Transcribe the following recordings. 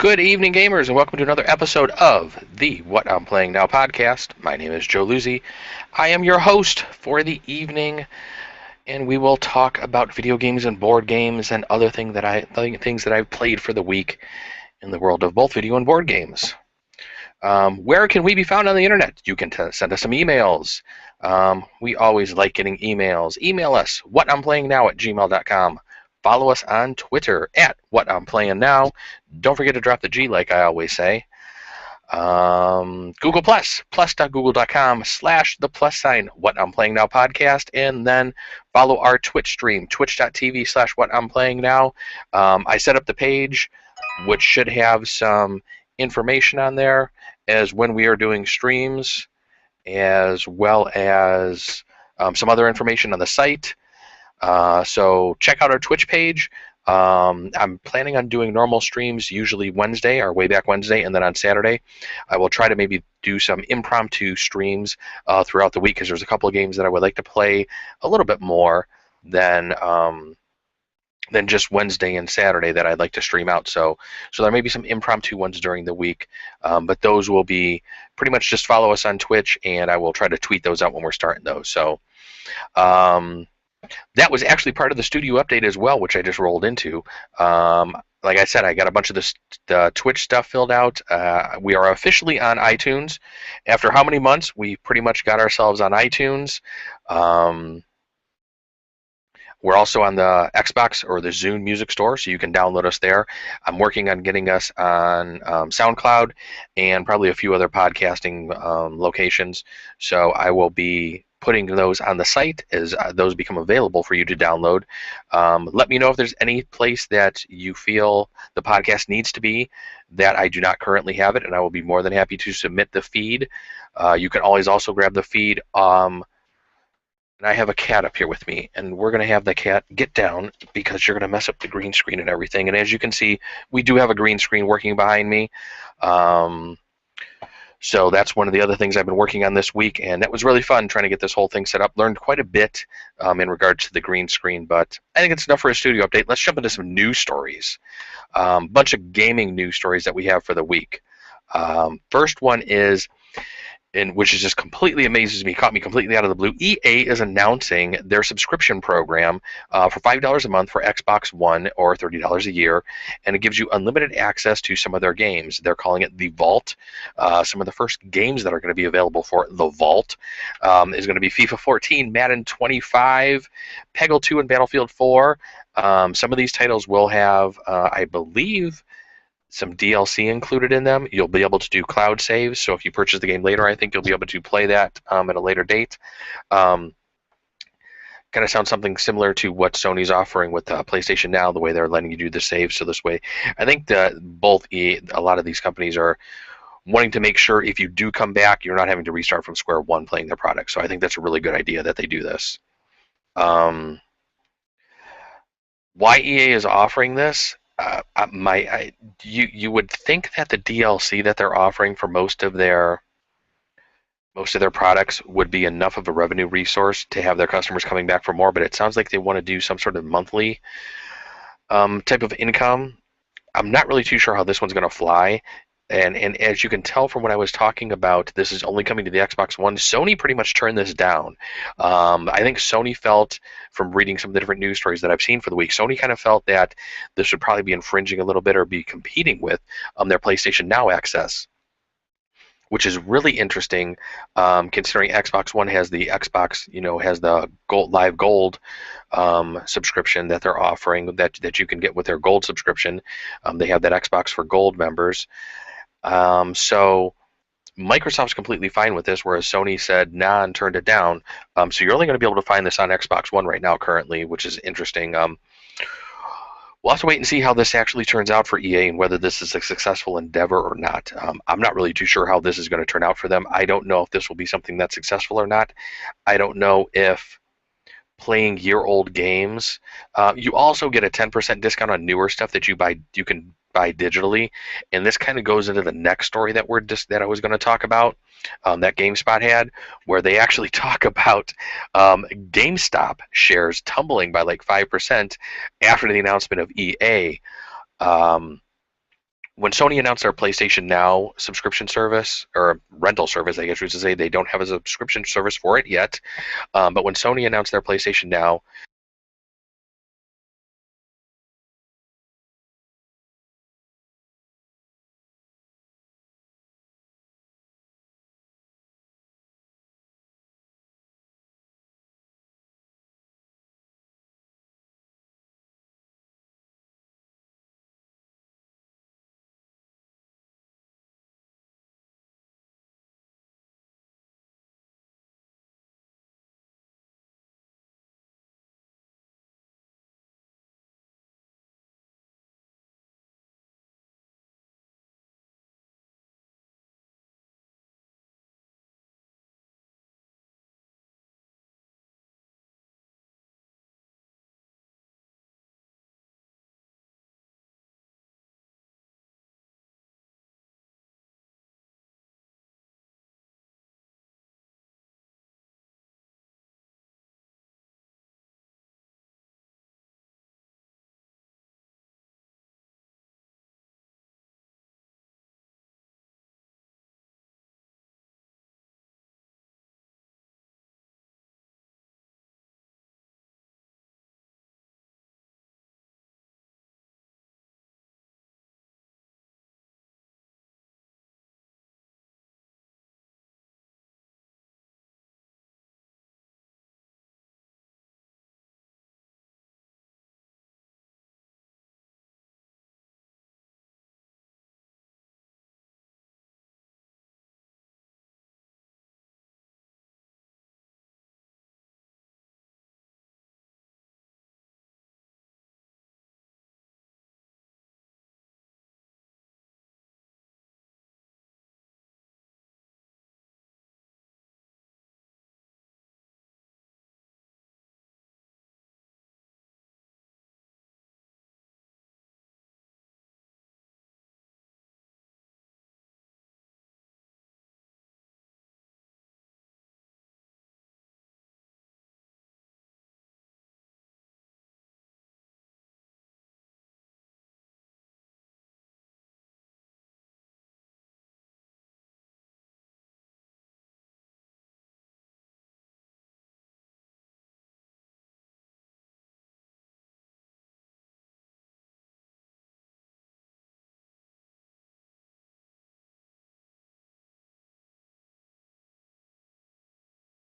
Good evening, gamers, and welcome to another episode of the What I'm Playing Now podcast. My name is Joe Luzzi. I am your host for the evening, and we will talk about video games and board games and other things that I've played for the week in the world of both video and board games. Where can we be found on the internet? You can send us some emails. We always like getting emails. Email us, whatimplayingnow@gmail.com. Follow us on Twitter at whatimplayingnow. Don't forget to drop the G like I always say. Google plus.google.com/the plus sign What I'm Playing Now podcast, and then follow our Twitch stream, twitch.tv/What I'm Playing Now. I set up the page, which should have some information on there as when we are doing streams, as well as some other information on the site. So check out our Twitch page. I'm planning on doing normal streams, usually Wednesday or way back Wednesday, and then on Saturday I will try to maybe do some impromptu streams throughout the week, because there's a couple of games that I would like to play a little bit more than just Wednesday and Saturday that I'd like to stream out. So there may be some impromptu ones during the week, but those will be pretty much just follow us on Twitch, and I will try to tweet those out when we're starting those. So that was actually part of the studio update as well, which I just rolled into. Like I said, I got a bunch of the Twitch stuff filled out. We are officially on iTunes. After how many months? We pretty much got ourselves on iTunes. We're also on the Xbox or the Zune Music Store, so you can download us there. I'm working on getting us on SoundCloud and probably a few other podcasting locations. So I will be putting those on the site as those become available for you to download. Let me know if there's any place that you feel the podcast needs to be that I do not currently have it, and I will be more than happy to submit the feed. You can always also grab the feed. And I have a cat up here with me, and we're going to have the cat get down because you're going to mess up the green screen and everything. And as you can see, we do have a green screen working behind me. So that's one of the other things I've been working on this week, and that was really fun trying to get this whole thing set up. Learned quite a bit in regards to the green screen, but I think it's enough for a studio update. Let's jump into some news stories. Bunch of gaming news stories that we have for the week. First one is, and which is just completely amazes me, caught me completely out of the blue. EA is announcing their subscription program for $5 a month for Xbox One or $30 a year, and it gives you unlimited access to some of their games. They're calling it the Vault. Some of the first games that are going to be available for the Vault is going to be FIFA 14, Madden 25, Peggle 2, and Battlefield 4. Some of these titles will have, I believe, some DLC included in them. You'll be able to do cloud saves, so if you purchase the game later, I think you'll be able to play that at a later date. Kind of sounds something similar to what Sony's offering with PlayStation Now, the way they're letting you do the saves. So this way, I think that a lot of these companies are wanting to make sure if you do come back, you're not having to restart from square one playing their product. So I think that's a really good idea that they do this. Why EA is offering this? You would think that the DLC that they're offering for most of their products would be enough of a revenue resource to have their customers coming back for more, but it sounds like they want to do some sort of monthly type of income. I'm not really too sure how this one's going to fly. And as you can tell from what I was talking about, this is only coming to the Xbox One. Sony pretty much turned this down. I think Sony felt, from reading some of the different news stories that I've seen for the week, Sony kind of felt that this would probably be infringing a little bit or be competing with their PlayStation Now access, which is really interesting, considering Xbox One has the Xbox, has the Live Gold subscription that they're offering that you can get with their Gold subscription. They have that Xbox for Gold members. So Microsoft's completely fine with this, whereas Sony said nah and turned it down. So you're only going to be able to find this on Xbox One right now currently, which is interesting. We'll have to wait and see how this actually turns out for EA and whether this is a successful endeavor or not. I'm not really too sure how this is going to turn out for them. I don't know if this will be something that's successful or not. I don't know if playing year-old games, you also get a 10% discount on newer stuff that you can buy digitally, and this kind of goes into the next story that I was going to talk about, that GameSpot had, where they actually talk about GameStop shares tumbling by like 5% after the announcement of EA, when Sony announced their PlayStation Now subscription service, or rental service, I guess we should say, they don't have a subscription service for it yet. But when Sony announced their PlayStation Now,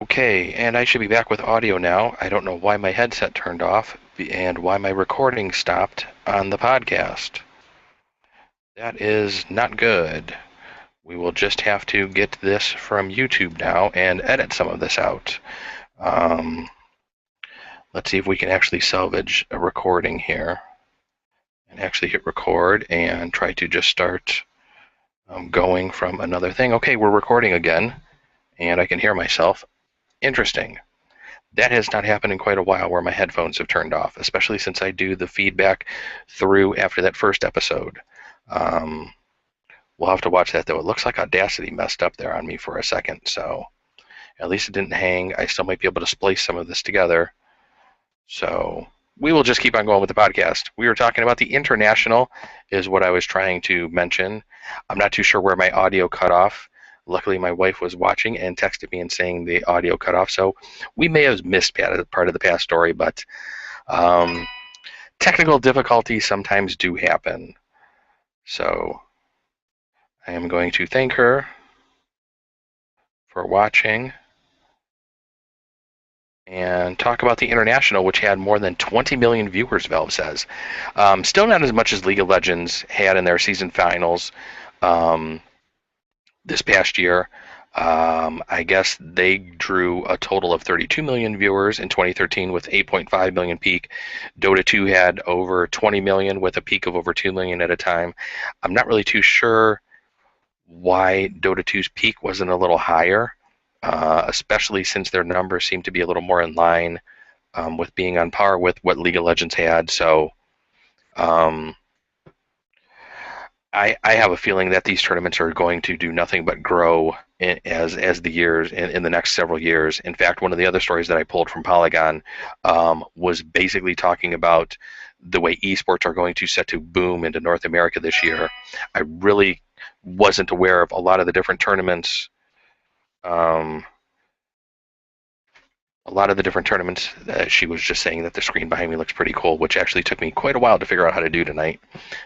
okay, and I should be back with audio now. I don't know why my headset turned off and why my recording stopped on the podcast. That is not good. We will just have to get this from YouTube now and edit some of this out. Let's see if we can actually salvage a recording here and actually hit record and try to just start going from another thing. Okay, we're recording again, and I can hear myself. Interesting. That has not happened in quite a while where my headphones have turned off, especially since I do the feedback through after that first episode. We'll have to watch that, though. It looks like Audacity messed up there on me for a second, so at least it didn't hang. I still might be able to splice some of this together. So we will just keep on going with the podcast. We were talking about the international is what I was trying to mention. I'm not too sure where my audio cut off. Luckily, my wife was watching and texted me and saying the audio cut off. So we may have missed part of the past story, but technical difficulties sometimes do happen. So I am going to thank her for watching and talk about the international, which had more than 20 million viewers, Valve says. Still not as much as League of Legends had in their season finals this past year. I guess they drew a total of 32 million viewers in 2013 with 8.5 million peak. Dota 2 had over 20 million with a peak of over 2 million at a time. I'm not really too sure why Dota 2's peak wasn't a little higher, especially since their numbers seem to be a little more in line with being on par with what League of Legends had. So I have a feeling that these tournaments are going to do nothing but grow as the years in the next several years. In fact, one of the other stories that I pulled from Polygon was basically talking about the way esports are going to set to boom into North America this year. I really wasn't aware of a lot of the different tournaments. Um, a lot of the different tournaments. She was just saying that the screen behind me looks pretty cool, which actually took me quite a while to figure out how to do tonight.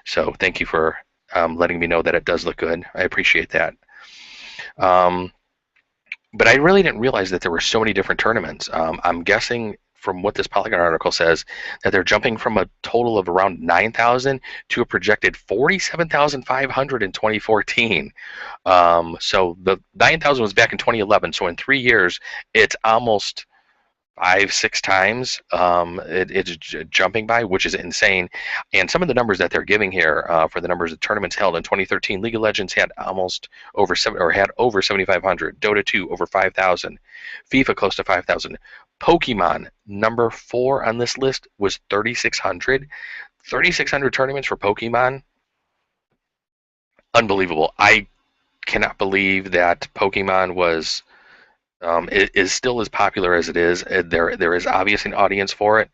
So thank you for letting me know that it does look good. I appreciate that. Um, but I really didn't realize that there were so many different tournaments. I'm guessing from what this Polygon article says that they're jumping from a total of around 9,000 to a projected 47,500 in 2014. So the 9,000 was back in 2011. So in 3 years, it's almost 5, 6 times it's jumping by, which is insane. And some of the numbers that they're giving here for the numbers of tournaments held in 2013, League of Legends had almost over had over 7,500, Dota 2 over 5,000, FIFA close to 5,000. Pokemon, number 4 on this list, was 3,600. 3,600 tournaments for Pokemon. Unbelievable. I cannot believe that Pokemon was it is still as popular as it is. There is obviously an audience for it.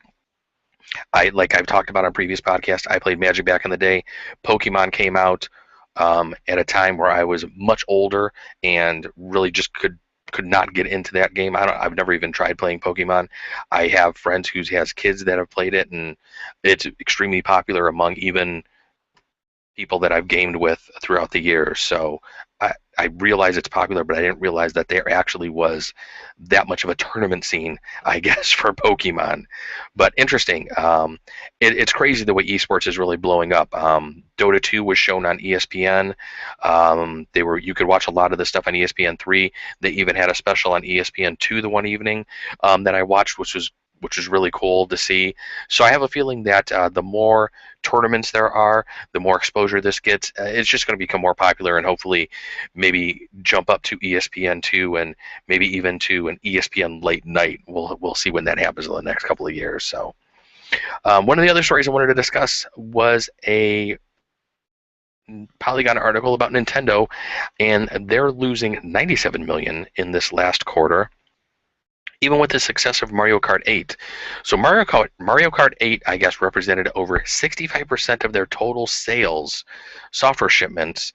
Like I've talked about on previous podcasts, I played Magic back in the day. Pokemon came out at a time where I was much older and really just could not get into that game. I've never even tried playing Pokemon. I have friends who has kids that have played it, and it's extremely popular among even people that I've gamed with throughout the years. So I realize it's popular, but I didn't realize that there actually was that much of a tournament scene, I guess, for Pokemon. But interesting. It's crazy the way esports is really blowing up. Dota 2 was shown on ESPN. You could watch a lot of the stuff on ESPN 3. They even had a special on ESPN 2 the one evening that I watched, which was really cool to see. So I have a feeling that the more tournaments there are, the more exposure this gets. It's just going to become more popular, and hopefully maybe jump up to ESPN 2 and maybe even to an ESPN late night. We'll see when that happens in the next couple of years. So one of the other stories I wanted to discuss was a Polygon article about Nintendo, and they're losing 97 million in this last quarter, even with the success of Mario Kart 8. So Mario Kart 8, I guess, represented over 65% of their total sales, software shipments,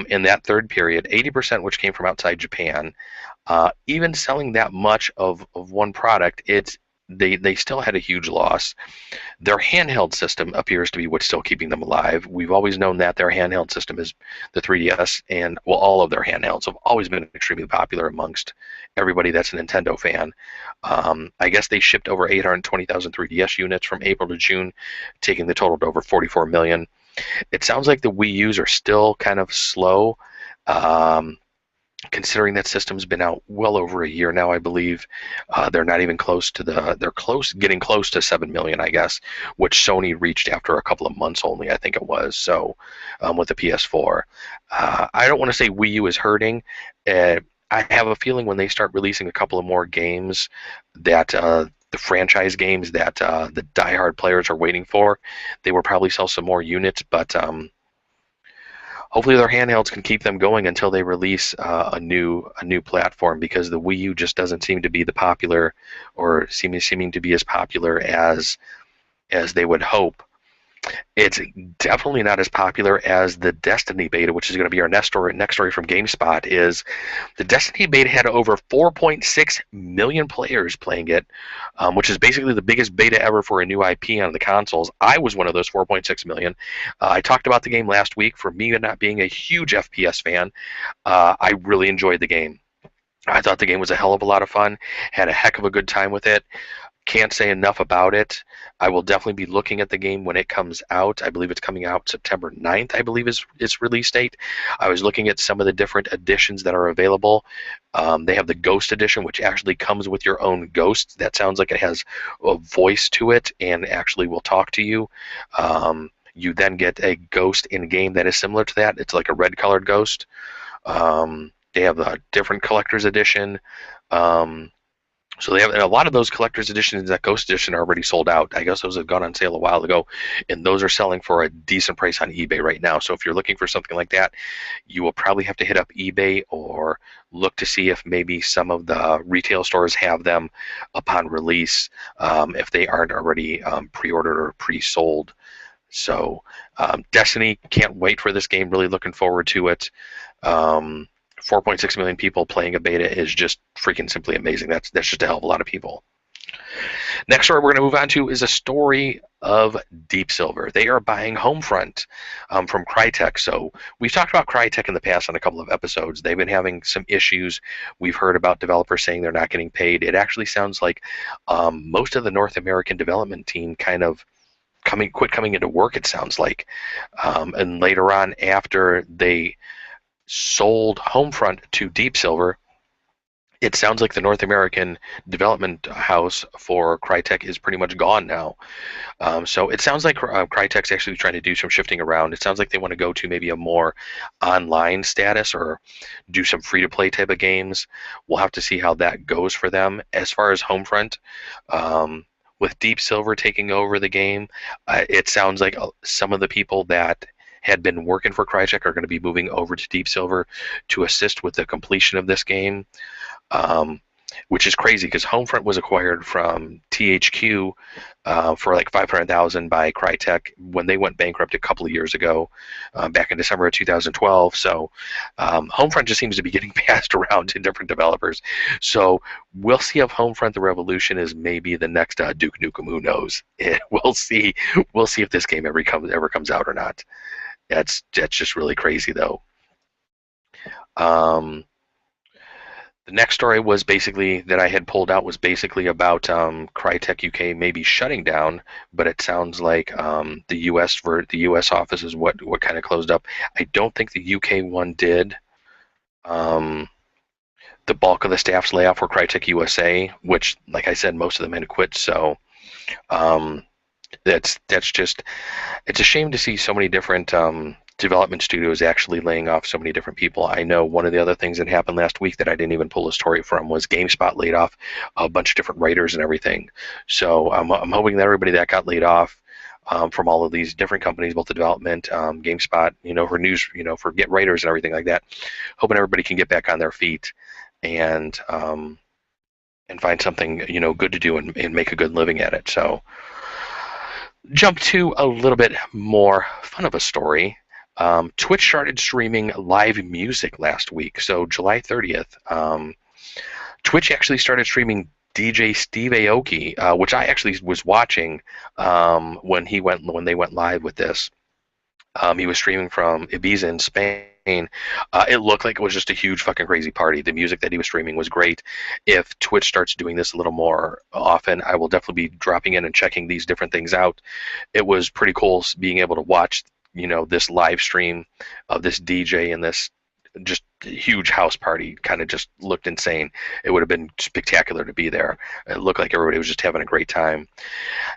in that third period, 80% which came from outside Japan. Even selling that much of one product, they still had a huge loss. Their handheld system appears to be what's still keeping them alive. We've always known that their handheld system is the 3DS, and well, all of their handhelds have always been extremely popular amongst everybody that's a Nintendo fan. I guess they shipped over 820,000 3DS units from April to June, taking the total to over 44 million. It sounds like the Wii U's are still kind of slow. Considering that system's been out well over a year now, I believe. They're not even close to getting close to 7 million, I guess, which Sony reached after a couple of months only, I think it was. So with the PS4, I don't want to say Wii U is hurting. I have a feeling when they start releasing a couple of more games that the franchise games that the diehard players are waiting for, they will probably sell some more units, but hopefully their handhelds can keep them going until they release a new platform, because the Wii U just doesn't seem to be the popular, or seeming to be as popular as they would hope. It's definitely not as popular as the Destiny beta, which is going to be our next story from GameSpot. Is the Destiny beta had over 4.6 million players playing it, which is basically the biggest beta ever for a new IP on the consoles. I was one of those 4.6 million. I talked about the game last week. For me, not being a huge FPS fan, I really enjoyed the game. I thought the game was a hell of a lot of fun. Had a heck of a good time with it. Can't say enough about it. I will definitely be looking at the game when it comes out. I believe it's coming out September 9th, I believe is its release date. I was looking at some of the different editions that are available. They have the Ghost Edition, which actually comes with your own ghost. That sounds like it has a voice to it and actually will talk to you. You then get a ghost in-game that is similar to that. It's like a red-colored ghost. They have a different Collector's Edition. So they have, and a lot of those collector's editions, that Ghost Edition, are already sold out. I guess those have gone on sale a while ago, and those are selling for a decent price on eBay right now. So if you're looking for something like that, you will probably have to hit up eBay or look to see if maybe some of the retail stores have them upon release, if they aren't already pre-ordered or pre-sold. So Destiny, can't wait for this game. Really looking forward to it. Um, 4.6 million people playing a beta is just freaking simply amazing. That's just a hell of a lot of people. Next story we're going to move on to is a story of Deep Silver. They are buying Homefront from Crytek. So we've talked about Crytek in the past on a couple of episodes. They've been having some issues. We've heard about developers saying they're not getting paid. It actually sounds like most of the North American development team kind of quit coming into work, it sounds like. And later on, after they sold Homefront to Deep Silver, it sounds like the North American development house for Crytek is pretty much gone now. So it sounds like Crytek's actually trying to do some shifting around. It sounds like they want to go to maybe a more online status or do some free-to-play type of games. We'll have to see how that goes for them. As far as Homefront, with Deep Silver taking over the game, it sounds like some of the people that had been working for Crytek are going to be moving over to Deep Silver to assist with the completion of this game. Which is crazy because Homefront was acquired from THQ for like $500,000 by Crytek when they went bankrupt a couple of years ago, back in December of 2012. So Homefront just seems to be getting passed around to different developers. So we'll see if Homefront: The Revolution is maybe the next Duke Nukem. Who knows? We'll see. We'll see if this game ever comes out or not. That's just really crazy though. The next story was basically that I had pulled out was basically about Crytek UK maybe shutting down, but it sounds like the US office is what kind of closed up. I don't think the UK one did. The bulk of the staff's layoff for Crytek USA, which, like I said, most of them had quit. So that's just, it's a shame to see so many different development studios actually laying off so many different people. I know one of the other things that happened last week that I didn't even pull a story from was GameSpot laid off a bunch of different writers and everything. So I'm hoping that everybody that got laid off from all of these different companies, both the development, GameSpot, for news, for get writers and everything like that, hoping everybody can get back on their feet and find something good to do and make a good living at it. So jump to a little bit more fun of a story. Twitch started streaming live music last week, so July 30th. Twitch actually started streaming DJ Steve Aoki, which I actually was watching when they went live with this. He was streaming from Ibiza in Spain. It looked like it was just a huge fucking crazy party. The music that he was streaming was great. If Twitch starts doing this a little more often, I will definitely be dropping in and checking these different things out. It was pretty cool being able to watch this live stream of this DJ and this just huge house party. Kind of just looked insane. It would have been spectacular to be there. It looked like everybody was just having a great time.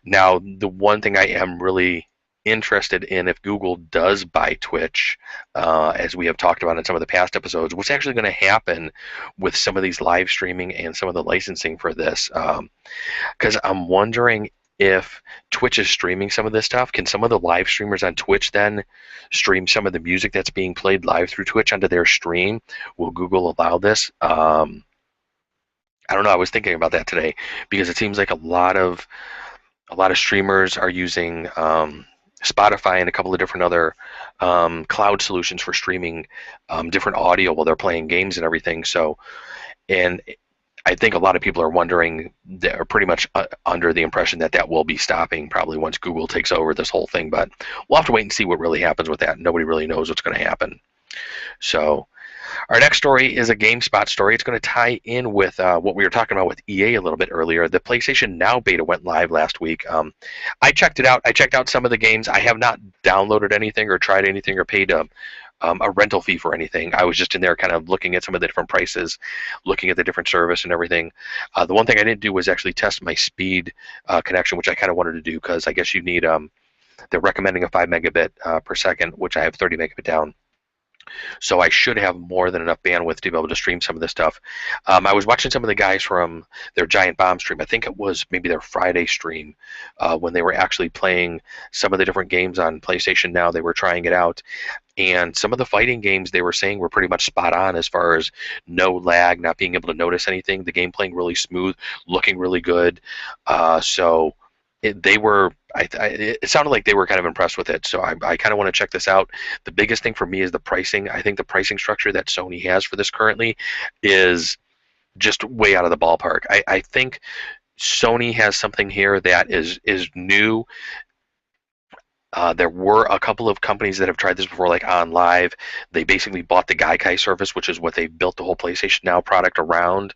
Now, the one thing I am really interested in, if Google does buy Twitch, as we have talked about in some of the past episodes, what's actually going to happen with some of these live streaming and some of the licensing for this, because I'm wondering if Twitch is streaming some of this stuff, can some of the live streamers on Twitch then stream some of the music that's being played live through Twitch onto their stream? Will Google allow this? I don't know. I was thinking about that today because it seems like a lot of streamers are using Spotify and a couple of different other cloud solutions for streaming different audio while they're playing games and everything. So, and I think a lot of people are wondering, they're pretty much under the impression that will be stopping probably once Google takes over this whole thing. But we'll have to wait and see what really happens with that. Nobody really knows what's going to happen. So our next story is a GameSpot story. It's going to tie in with what we were talking about with EA a little bit earlier. The PlayStation Now beta went live last week. I checked it out. I checked out some of the games. I have not downloaded anything or tried anything or paid a rental fee for anything. I was just in there kind of looking at some of the different prices, looking at the different service and everything. The one thing I didn't do was actually test my speed connection, which I kind of wanted to do because I guess you need, they're recommending a 5 megabit per second, which I have 30 megabit down. So I should have more than enough bandwidth to be able to stream some of this stuff. I was watching some of the guys from their Giant Bomb stream. I think it was maybe their Friday stream when they were actually playing some of the different games on PlayStation Now. They were trying it out. And some of the fighting games they were saying were pretty much spot on as far as no lag, not being able to notice anything, the game playing really smooth, looking really good. So they were, it sounded like they were kind of impressed with it. So I kind of want to check this out. The biggest thing for me is the pricing. I think the pricing structure that Sony has for this currently is just way out of the ballpark. I think Sony has something here that is new. There were a couple of companies that have tried this before, like On Live. They basically bought the Gaikai service, which is what they built the whole PlayStation Now product around.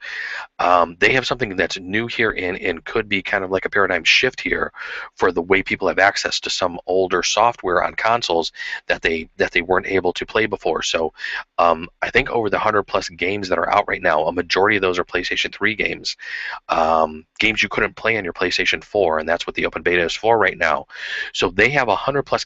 They have something that's new here and could be kind of like a paradigm shift here for the way people have access to some older software on consoles that they weren't able to play before. So I think over the 100+ games that are out right now, a majority of those are PlayStation 3 games. Games you couldn't play on your PlayStation 4, and that's what the open beta is for right now. So they have 100+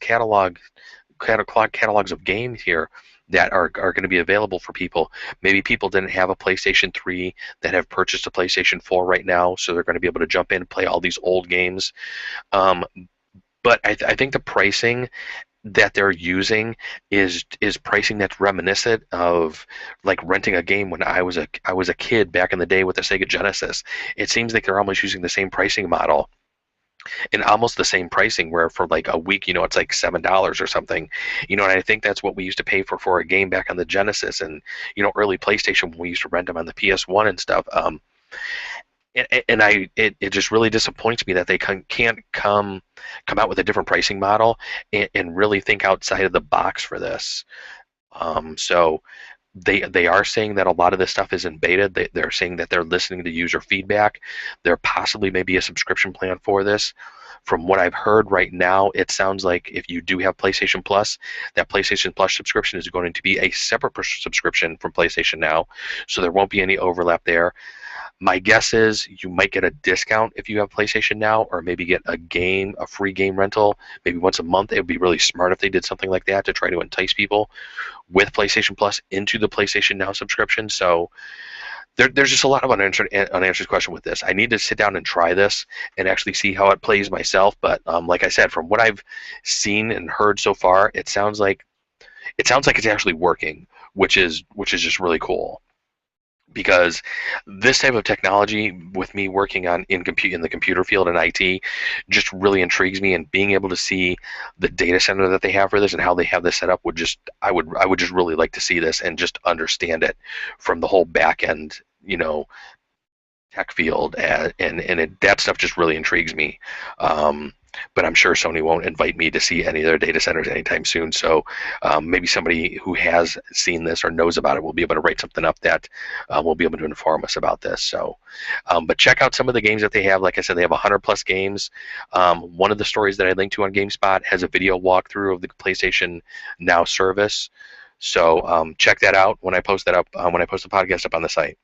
catalogs of games here that are going to be available for people. Maybe people didn't have a PlayStation 3 that have purchased a PlayStation 4 right now, so they're going to be able to jump in and play all these old games. But I think the pricing that they're using is pricing that's reminiscent of like renting a game when I was a kid back in the day with the Sega Genesis. It seems like they're almost using the same pricing model and almost the same pricing where for like a week, it's like $7 or something, and I think that's what we used to pay for a game back on the Genesis and, early PlayStation when we used to rent them on the PS1 and stuff. It just really disappoints me that they can't come out with a different pricing model and really think outside of the box for this. So they are saying that a lot of this stuff is in beta. They're saying that they're listening to user feedback. There possibly may be a subscription plan for this. From what I've heard right now, it sounds like if you do have PlayStation Plus, that PlayStation Plus subscription is going to be a separate subscription from PlayStation Now, so there won't be any overlap there. My guess is you might get a discount if you have PlayStation Now, or maybe get a free game rental, maybe once a month. It would be really smart if they did something like that to try to entice people with PlayStation Plus into the PlayStation Now subscription. So there's just a lot of unanswered question with this. I need to sit down and try this and actually see how it plays myself. But like I said, from what I've seen and heard so far, it sounds like it's actually working, which is just really cool. Because this type of technology, with me working in the computer field and IT, just really intrigues me. And being able to see the data center that they have for this and how they have this set up I would just really like to see this and just understand it from the whole back end, tech field, that stuff just really intrigues me. But I'm sure Sony won't invite me to see any of their data centers anytime soon. So maybe somebody who has seen this or knows about it will be able to write something up that will be able to inform us about this. So, but check out some of the games that they have. Like I said, they have 100+ games. One of the stories that I linked to on GameSpot has a video walkthrough of the PlayStation Now service. So check that out when I post that up, when I post the podcast up on the site.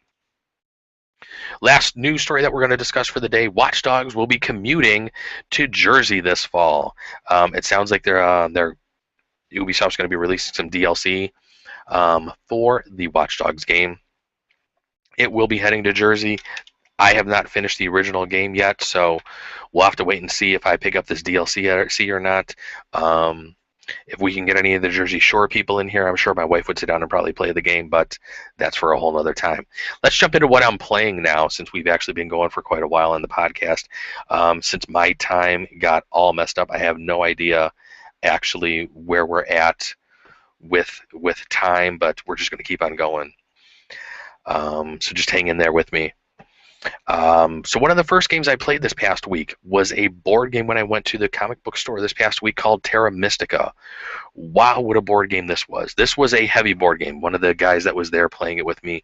Last news story that we're going to discuss for the day: Watch Dogs will be commuting to Jersey this fall. It sounds like Ubisoft's going to be releasing some DLC for the Watch Dogs game. It will be heading to Jersey. I have not finished the original game yet, so we'll have to wait and see if I pick up this DLC or not. If we can get any of the Jersey Shore people in here, I'm sure my wife would sit down and probably play the game, but that's for a whole other time. Let's jump into what I'm playing now, since we've actually been going for quite a while on the podcast. Since my time got all messed up, I have no idea actually where we're at with time, but we're just going to keep on going. So just hang in there with me. So one of the first games I played this past week was a board game when I went to the comic book store this past week called Terra Mystica. Wow, what a board game this was. This was a heavy board game. One of the guys that was there playing it with me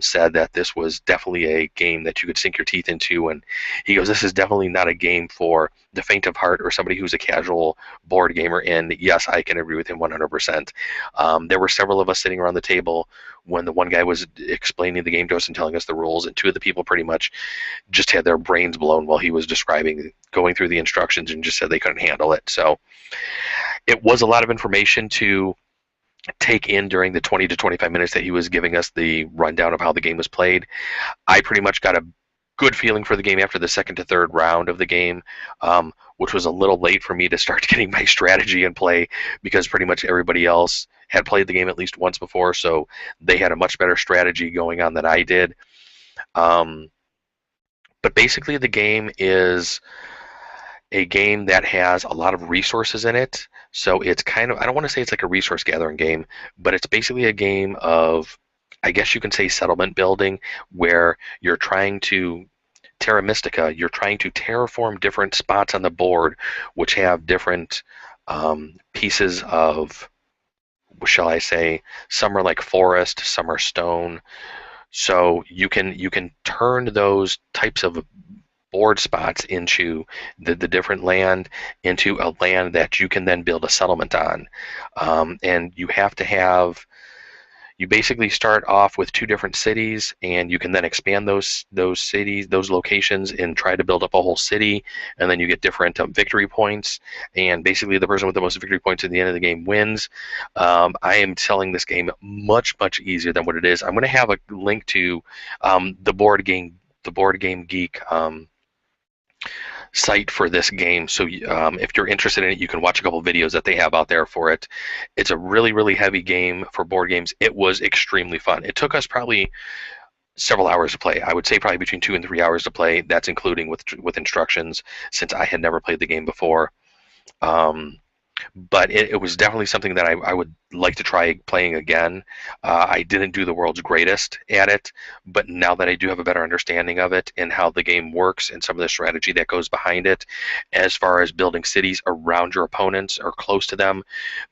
said that this was definitely a game that you could sink your teeth into, and he goes, this is definitely not a game for the faint of heart or somebody who's a casual board gamer, and yes, I can agree with him 100%. There were several of us sitting around the table when the one guy was explaining the game to us and telling us the rules, and two of the people pretty much just had their brains blown while he was going through the instructions, and just said they couldn't handle it. So it was a lot of information to take in during the 20 to 25 minutes that he was giving us the rundown of how the game was played. I pretty much got a good feeling for the game after the second to third round of the game, which was a little late for me to start getting my strategy in play because pretty much everybody else had played the game at least once before, so they had a much better strategy going on than I did. Um, but basically, the game is a game that has a lot of resources in it. So it's kind of, I don't want to say it's like a resource gathering game, but it's basically a game of, I guess you can say, settlement building, where you're trying to, Terra Mystica, you're trying to terraform different spots on the board, which have different pieces of, shall I say, some are like forest, some are stone. So you can turn those types of board spots into the different land into a land that you can then build a settlement on. And you basically start off with two different cities, and you can then expand those cities, those locations, and try to build up a whole city. And then you get different victory points, and basically the person with the most victory points at the end of the game wins. I am telling this game much easier than what it is. I'm going to have a link to the Board Game Geek site for this game. So if you're interested in it, you can watch a couple videos that they have out there for it. It's a really heavy game for board games. It was extremely fun. It took us probably several hours to play. I would say probably between 2 and 3 hours to play. That's including with instructions, since I had never played the game before. Um, but it was definitely something that I would like to try playing again. I didn't do the world's greatest at it, but now that I do have a better understanding of it and how the game works and some of the strategy that goes behind it, as far as building cities around your opponents or close to them,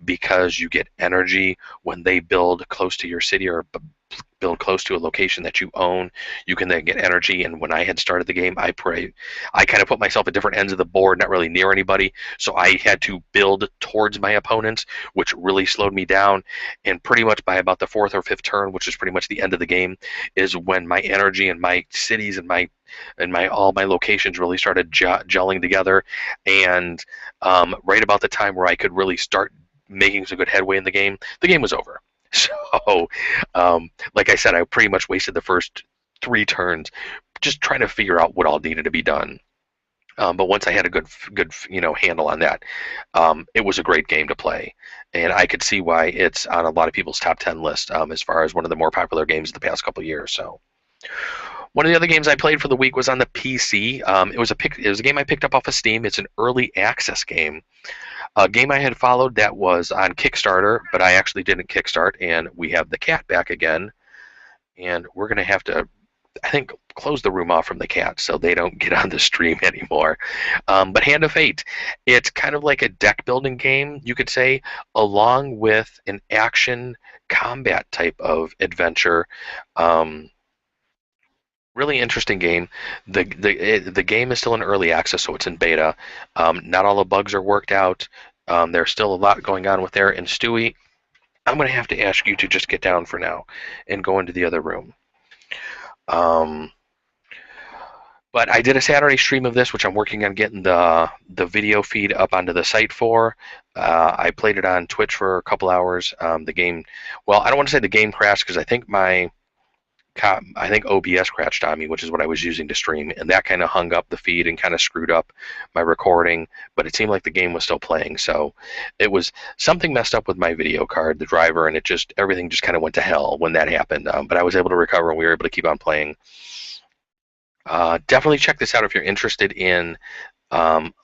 because you get energy when they build close to your city or build close to a location that you own, you can then get energy. And when I had started the game, I kind of put myself at different ends of the board, not really near anybody, so I had to build towards my opponents, which really slowed me down. And pretty much by about the fourth or fifth turn, which is pretty much the end of the game, is when my energy and my cities and my all my locations really started gelling together. And right about the time where I could really start making some good headway in the game was over. So, like I said, I pretty much wasted the first 3 turns just trying to figure out what all needed to be done. But once I had a good handle on that, it was a great game to play, and I could see why it's on a lot of people's top 10 list as far as one of the more popular games of the past couple of years. So, one of the other games I played for the week was on the PC. It was a game I picked up off of Steam. It's an early access game. A game I had followed that was on Kickstarter, but I actually didn't kickstart, and we have the cat back again, and we're going to have to, I think, close the room off from the cat so they don't get on the stream anymore. But Hand of Fate, it's kind of like a deck building game, you could say, along with an action combat type of adventure. Really interesting game. The game is still in early access, so it's in beta. Not all the bugs are worked out. There's still a lot going on with there. And Stewie, I'm going to have to ask you to just get down for now and go into the other room. But I did a Saturday stream of this, which I'm working on getting the video feed up onto the site for. I played it on Twitch for a couple hours. The game, well, I don't want to say the game crashed because I think OBS crashed on me, which is what I was using to stream, and that kind of hung up the feed and kind of screwed up my recording, but it seemed like the game was still playing, so it was something messed up with my video card, the driver, and everything just kind of went to hell when that happened, but I was able to recover, and we were able to keep on playing. Definitely check this out if you're interested in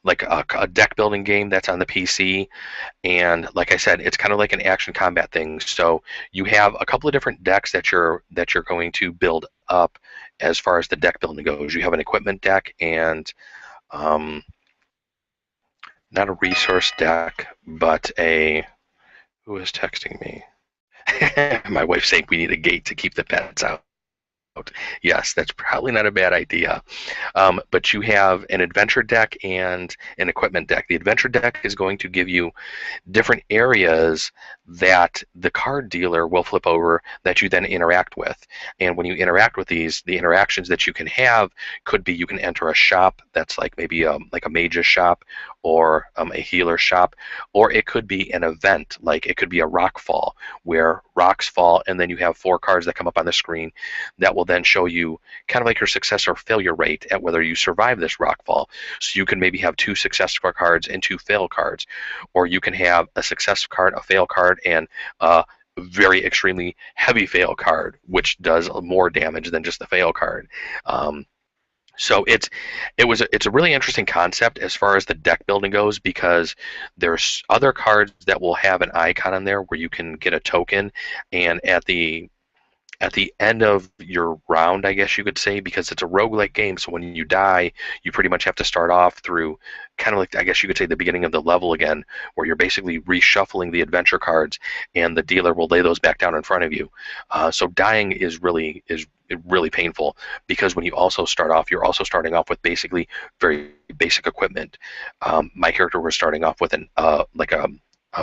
like a deck building game that's on the PC. And like I said, it's kind of like an action combat thing. So you have a couple of different decks that you're going to build up as far as the deck building goes. You have an equipment deck and not a resource deck, but who is texting me? My wife's saying we need a gate to keep the pets out. Yes, that's probably not a bad idea. But you have an adventure deck and an equipment deck. The adventure deck is going to give you different areas that the card dealer will flip over that you then interact with. And when you interact with these, the interactions that you can have could be you can enter a shop that's like maybe like a mage's shop or a healer shop, or it could be an event, like it could be a rock fall where rocks fall and then you have 4 cards that come up on the screen that will then show you kind of like your success or failure rate at whether you survive this rock fall. So you can maybe have 2 successful cards and 2 fail cards, or you can have a success card, a fail card, and a very extremely heavy fail card, which does more damage than just the fail card. So it's a really interesting concept as far as the deck building goes, because there's other cards that will have an icon on there where you can get a token, and at the end of your round, I guess you could say, because it's a roguelike game, so when you die, you pretty much have to start off through kind of like, I guess you could say, the beginning of the level again, where you're basically reshuffling the adventure cards, and the dealer will lay those back down in front of you. So dying is really painful, because when you also start off, you're also starting off with basically very basic equipment. My character was starting off with an like a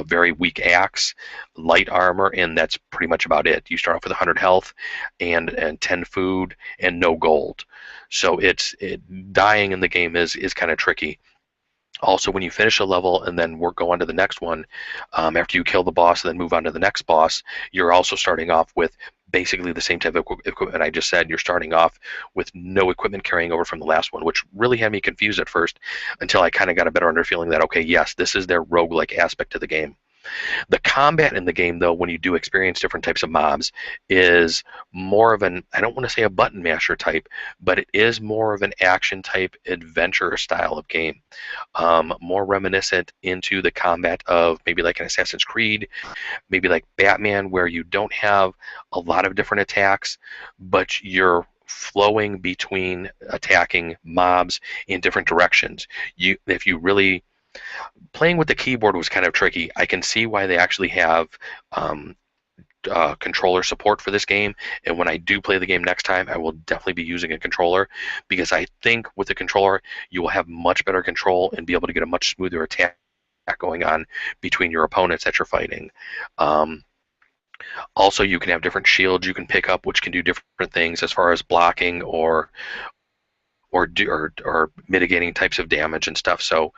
very weak axe, light armor, and that's pretty much about it. You start off with 100 health and 10 food and no gold. So dying in the game is kind of tricky. Also, when you finish a level and then go on to the next one, after you kill the boss and then move on to the next boss, you're also starting off with basically the same type of equipment I just said. You're starting off with no equipment carrying over from the last one, which really had me confused at first until I kind of got a better understanding that, okay, yes, this is their roguelike aspect to the game. The combat in the game, though, when you do experience different types of mobs, is more of an, I don't want to say a button masher type, but it is more of an action type adventure style of game. More reminiscent into the combat of maybe like an Assassin's Creed, maybe like Batman, where you don't have a lot of different attacks, but you're flowing between attacking mobs in different directions. If you really playing with the keyboard was kind of tricky. I can see why they actually have controller support for this game, and when I do play the game next time, I will definitely be using a controller, because I think with the controller you will have much better control and be able to get a much smoother attack going on between your opponents that you're fighting. Also, you can have different shields you can pick up, which can do different things as far as blocking or mitigating types of damage and stuff. So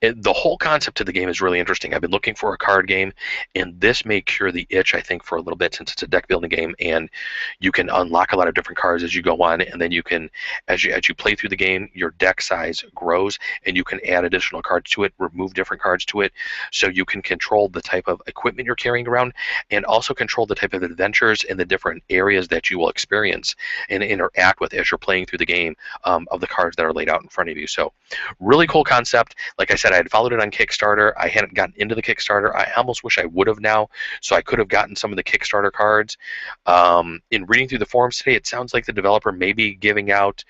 the whole concept of the game is really interesting. I've been looking for a card game, and this may cure the itch, I think, for a little bit, since it's a deck building game, and you can unlock a lot of different cards as you go on, and then you can, as you play through the game, your deck size grows, and you can add additional cards to it, remove different cards to it, so you can control the type of equipment you're carrying around, and also control the type of adventures in the different areas that you will experience and interact with as you're playing through the game, of the cards that are laid out in front of you. So really cool concept. Like I said, I had followed it on Kickstarter. I hadn't gotten into the Kickstarter. I almost wish I would have now, so I could have gotten some of the Kickstarter cards. In reading through the forums today, it sounds like the developer may be giving out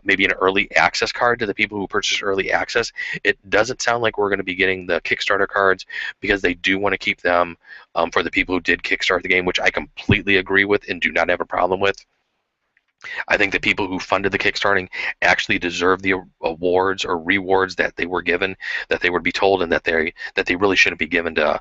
maybe an early access card to the people who purchase early access. It doesn't sound like we're going to be getting the Kickstarter cards, because they do want to keep them for the people who did kickstart the game, which I completely agree with and do not have a problem with. I think the people who funded the Kickstarting actually deserve the awards or rewards that they were given, that they would be told, and that they really shouldn't be given to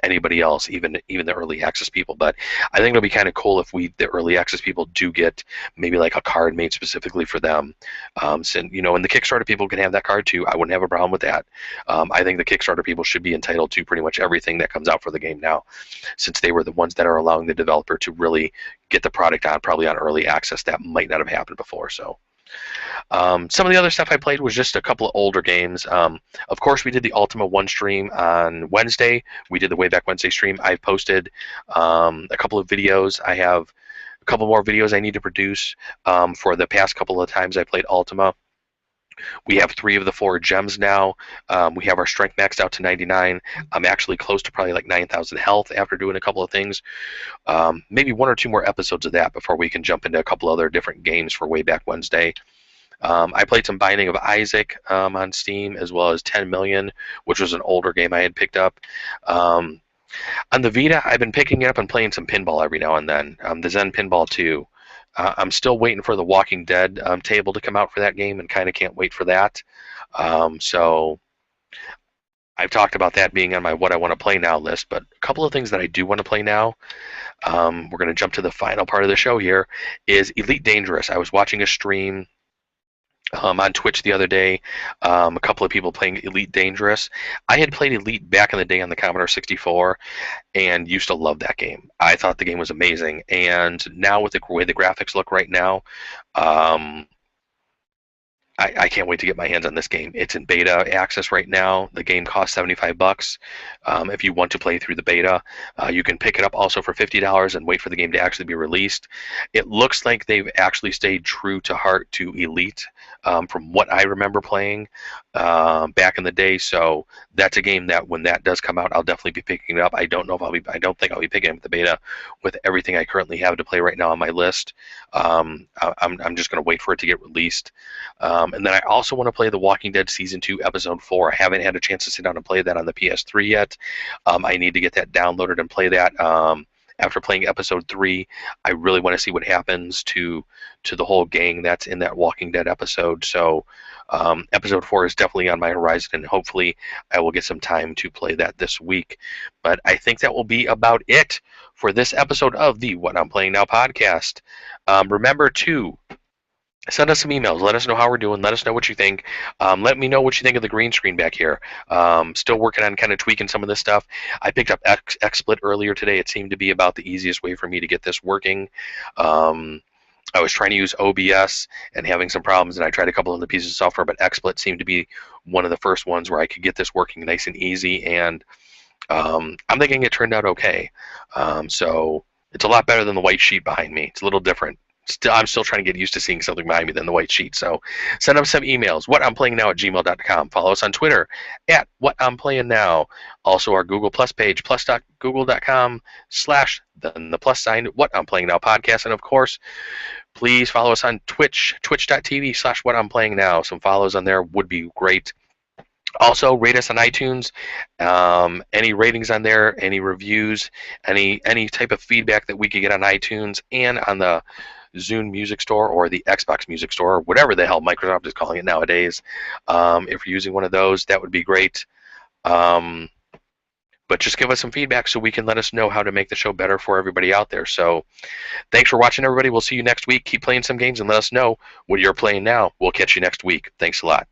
anybody else, even the early access people. But I think it'll be kind of cool if the early access people do get maybe like a card made specifically for them. And the Kickstarter people can have that card too. I wouldn't have a problem with that. I think the Kickstarter people should be entitled to pretty much everything that comes out for the game now, since they were the ones that are allowing the developer to really get the product on, probably on early access. That might not have happened before. So some of the other stuff I played was just a couple of older games. Of course, we did the Ultima 1 stream on Wednesday. We did the Way Back Wednesday stream. I've posted a couple of videos. I have a couple more videos I need to produce for the past couple of times I played Ultima. We have 3 of the 4 gems now. We have our strength maxed out to 99. I'm actually close to probably like 9,000 health after doing a couple of things. Maybe 1 or 2 more episodes of that before we can jump into a couple other different games for Way Back Wednesday. I played some Binding of Isaac on Steam, as well as 10 Million, which was an older game I had picked up. On the Vita, I've been picking it up and playing some pinball every now and then. The Zen Pinball 2. I'm still waiting for the Walking Dead table to come out for that game, and kind of can't wait for that. So I've talked about that being on my what I want to play now list, but a couple of things that I do want to play now. We're going to jump to the final part of the show here. Is Elite Dangerous. I was watching a stream on Twitch the other day, a couple of people playing Elite Dangerous. I had played Elite back in the day on the Commodore 64 and used to love that game. I thought the game was amazing, and now with the way the graphics look right now, um, I can't wait to get my hands on this game. It's in beta access right now. The game costs $75. If you want to play through the beta, you can pick it up also for $50 and wait for the game to actually be released. It looks like they've actually stayed true to heart to Elite, from what I remember playing back in the day. So that's a game that when that does come out, I'll definitely be picking it up. I don't think I'll be picking up the beta with everything I currently have to play right now on my list. I'm just going to wait for it to get released. And then I also want to play The Walking Dead Season 2, Episode 4. I haven't had a chance to sit down and play that on the PS3 yet. I need to get that downloaded and play that. After playing Episode 3, I really want to see what happens to the whole gang that's in that Walking Dead episode. So Episode 4 is definitely on my horizon, and hopefully I will get some time to play that this week. But I think that will be about it for this episode of the What I'm Playing Now podcast. Remember to send us some emails. Let us know how we're doing. Let us know what you think. Let me know what you think of the green screen back here. Still working on kind of tweaking some of this stuff. I picked up XSplit earlier today. It seemed to be about the easiest way for me to get this working. I was trying to use OBS and having some problems, and I tried a couple of the pieces of software, but XSplit seemed to be one of the first ones where I could get this working nice and easy, and I'm thinking it turned out okay. So it's a lot better than the white sheet behind me. It's a little different. I'm still trying to get used to seeing something behind me than the white sheet. So send them some emails. whatimplayingnow@gmail.com. Follow us on Twitter @whatimplayingnow. Also our Google Plus page, plus.google.com/the plus sign What I'm Playing Now podcast. And of course, please follow us on Twitch, twitch.tv/What I'm Playing Now. Some follows on there would be great. Also, rate us on iTunes. Any ratings on there, any reviews, any type of feedback that we could get on iTunes and on the Zune Music Store or the Xbox Music Store, or whatever the hell Microsoft is calling it nowadays. If you're using one of those, that would be great. But just give us some feedback so we can let us know how to make the show better for everybody out there. So thanks for watching, everybody. We'll see you next week. Keep playing some games and let us know what you're playing now. We'll catch you next week. Thanks a lot.